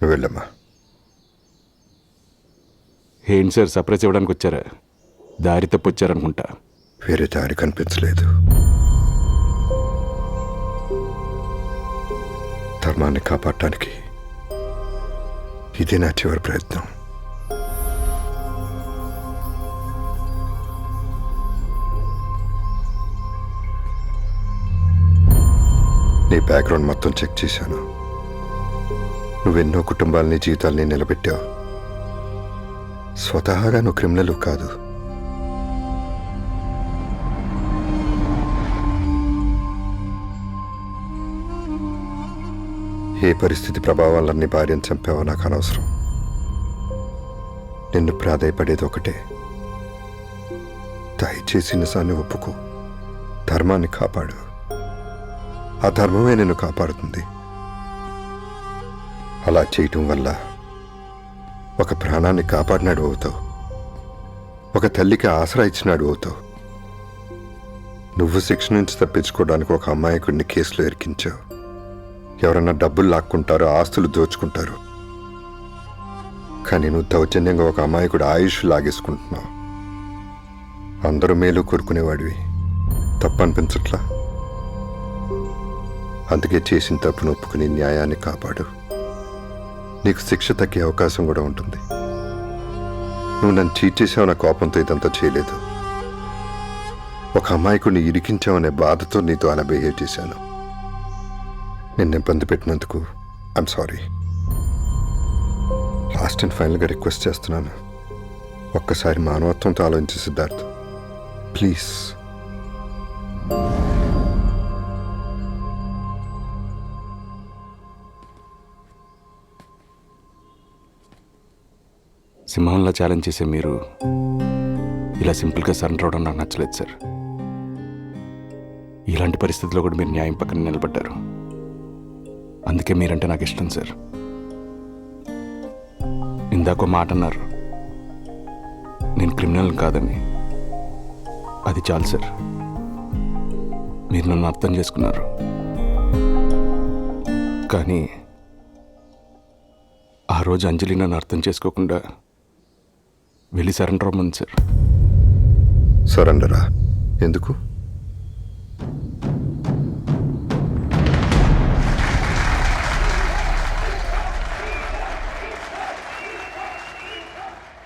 నువ్వు వెళ్ళమ్మా. ఏంటి సార్ సర్ప్రైజ్ ఇవ్వడానికి వచ్చారా? దారి తప్పొచ్చారనుకుంటా. వేరే దారి కనిపించలేదు. ధర్మాన్ని కాపాడటానికి ఇదే నా చివరి ప్రయత్నం. నీ బ్యాక్గ్రౌండ్ మొత్తం చెక్ చేశాను. నువ్వెన్నో కుటుంబాలని జీవితాల్ని నిలబెట్టావు. స్వతహాగా నువ్వు క్రిమినల్ కాదు. ఏ పరిస్థితి ప్రభావం వల్ల నీ భార్యను చంపావో నాకు అనవసరం. నిన్ను ప్రాధాయపడేది ఒకటే, దయచేసి నిజాన్ని ఒప్పుకో. ధర్మాన్ని కాపాడు. ఆ ధర్మమే నిన్ను కాపాడుతుంది. అలా చేయటం వల్ల ఒక ప్రాణాన్ని కాపాడినాడు అవుతావు. ఒక తల్లికి ఆసరా ఇచ్చినాడు అవుతావు. నువ్వు శిక్ష నుంచి తప్పించుకోవడానికి ఒక అమాయకుడిని కేసులో ఇరికించావు. ఎవరన్నా డబ్బులు లాక్కుంటారో, ఆస్తులు దోచుకుంటారు. కానీ నువ్వు దౌర్జన్యంగా ఒక అమాయకుడు ఆయుష్ లాగేసుకుంటున్నావు. అందరూ మేలు కోరుకునేవాడివి. తప్పనిపించట్లా? అందుకే చేసిన తప్పును ఒప్పుకుని న్యాయాన్ని కాపాడు. నీకు శిక్ష తగ్గే అవకాశం కూడా ఉంటుంది. నువ్వు నన్ను చీట్ చేసావన్న కోపంతో ఇదంతా చేయలేదు. ఒక అమాయకుడిని ఇరికించావనే బాధతో నీతో అలా బిహేవ్ చేశాను. నిన్ను ఇబ్బంది పెట్టినందుకు ఐఎమ్ సారీ. లాస్ట్ అండ్ ఫైనల్గా రిక్వెస్ట్ చేస్తున్నాను, ఒక్కసారి మానవత్వంతో ఆలోచించి సిద్ధార్థ్, ప్లీజ్. సింహంలా ఛాలెంజ్ చేసే మీరు ఇలా సింపుల్గా సరెండర్ అవడం నాకు నచ్చలేదు సార్. ఇలాంటి పరిస్థితుల్లో కూడా మీరు న్యాయం పక్కన నిలబడ్డారు. అందుకే మీరంటే నాకు ఇష్టం సార్. ఇందాక మాట అన్నారు, నేను క్రిమినల్ కాదని. అది చాలు సార్. మీరు నన్ను అర్థం చేసుకున్నారు. కానీ ఆ రోజు అంజలి నన్ను అర్థం చేసుకోకుండా వెళ్ళి సరెండర్ అవ్వమంది సార్. సరెండరా? ఎందుకు?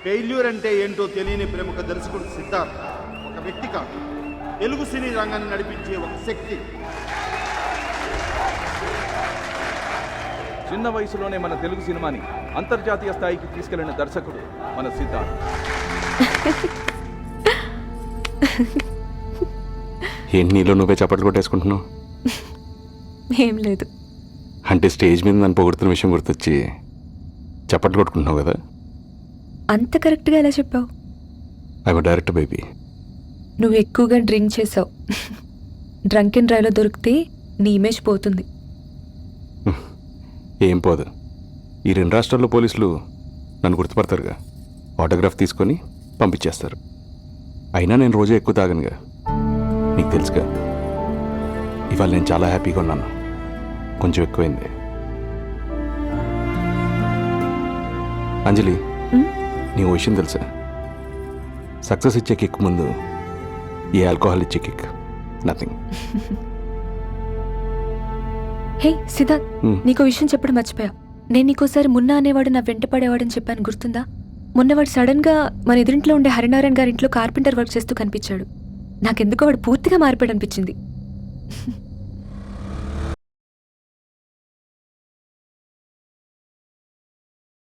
ఫెయిల్యూర్ అంటే ఏంటో తెలియని ప్రముఖ దర్శకుడు సిద్ధార్థ్ ఒక వ్యక్తి కాదు, తెలుగు సినీ రంగాన్ని నడిపించే ఒక శక్తి. చిన్న వయసులోనే మన తెలుగు సినిమాని అంతర్జాతీయ స్థాయికి తీసుకెళ్లిన దర్శకుడు మన సిద్ధార్థ్. ఏంటి నీలో నువ్వే చప్పట్లు కొట్టేసుకుంటున్నావు? ఏం లేదు. అంటే స్టేజ్ మీద నన్ను పొగుడుతున్న విషయం గుర్తొచ్చి చప్పట్లు కొట్టుకుంటున్నావు కదా? అంత కరెక్ట్గా ఎలా చెప్పావు? I director baby. నువ్వు ఎక్కువగా డ్రింక్ చేసావు. డ్రంక్ అండ్ డ్రైవ్లో దొరికితే నీ ఇమేజ్ పోతుంది. ఏం పోదు. ఈ 2 రాష్ట్రాల్లో పోలీసులు నన్ను గుర్తుపడతారుగా, ఆటోగ్రాఫ్ తీసుకొని పంపించేస్తారు. అయినా నేను రోజే ఎక్కువ తాగనుగా, నీకు తెలుసుగా. ఇవాళ నేను చాలా హ్యాపీగా ఉన్నాను, కొంచెం ఎక్కువైంది. అంజలి, నీ విషయం తెలుసా? సక్సెస్ ఇచ్చే కిక్ ముందు ఈ ఆల్కహాల్ ఇచ్చే కిక్ నథింగ్. హే సిద్ధార్థ్, నీకో విషయం చెప్పడం మర్చిపోయా. నేను నీకోసారి మున్నా అనేవాడు నా వెంట పడేవాడని చెప్పాను, గుర్తుందా? మొన్నవాడు సడన్గా మన ఎదురింట్లో ఉండే హరినారాయణ గారింట్లో కార్పెంటర్ వర్క్ చేస్తూ కనిపించాడు. నాకెందుకో వాడు పూర్తిగా మారిపోయాడు అనిపించింది.